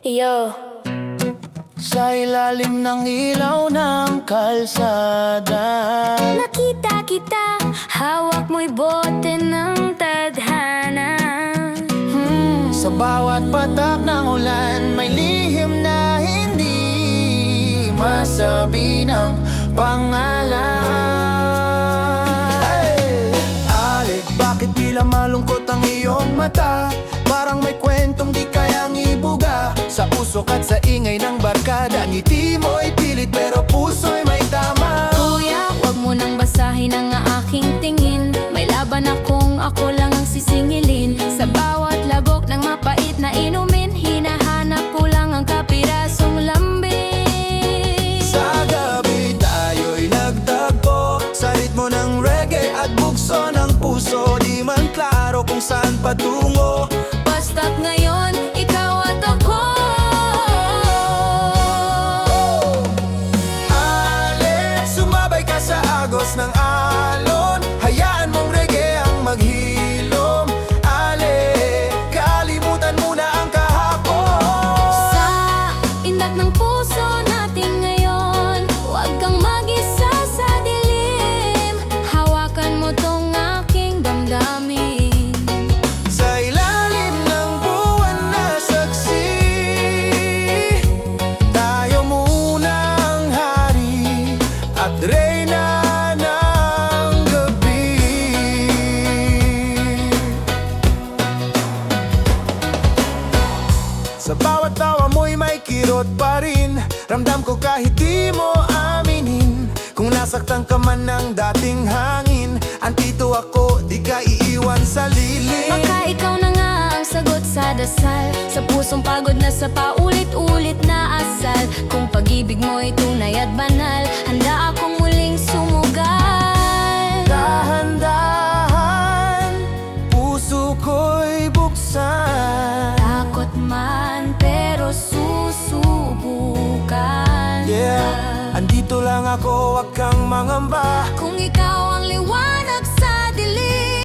Yo, Sa ilalim ng ilaw ng kalsada, nakita kita, hawak mo'y bote ng tadhana. sa bawat patak ng ulan, may lihim na hindi masabi ng pangalan. Alik, bakit tila malungkot ang iyong mata? Parang may kwentong di kayang ibuga. Sa usok at sa ingay ng barkada, ngiti mo'y pilit pero puso'y may tama. Kuya, wag mo nang basahin ang aking tingin. May laban ako lang ang sisingilin. Sa bawat lagok ng mapait na inumin, hinahanap ko lang ang kapirasong lambing. Sa gabi tayo'y nagtagpo, sa ritmo ng reggae at bugso ng puso. Di man klaro kung saan patungo, Basta't ngayon, ikaw at ako. Ale, sumabay ka sa agos ng alon. Hayaan mong reggae ang maghilom. Ale, kalimutan muna ang kahapon. Sa indak ng puso natin ngayon, huwag kang mag-isa sa dilim. Hawakan mo tong aking damdamin. Sa ilalim ng buwan na saksi, tayo muna ang hari at reyna ng gabi. Sa bawat tawa mo'y may kirot pa rin. Ramdam ko kahit di mo aminin. Kung nasaktan ka man ng dating hangin, andito ako, di ka iiwan sa lilim. Baka ikaw na nga ang sagot sa dasal, sa pusong pagod na sa paulit-ulit na asal. Kung pag-ibig mo'y tunay at banal, handa akong muling sumugal. Dahan-dahan, puso ko'y buksan. Takot man pero susubukan. Yeah, andito lang ako, wag kang mangamba. Kung ikaw ang liwanag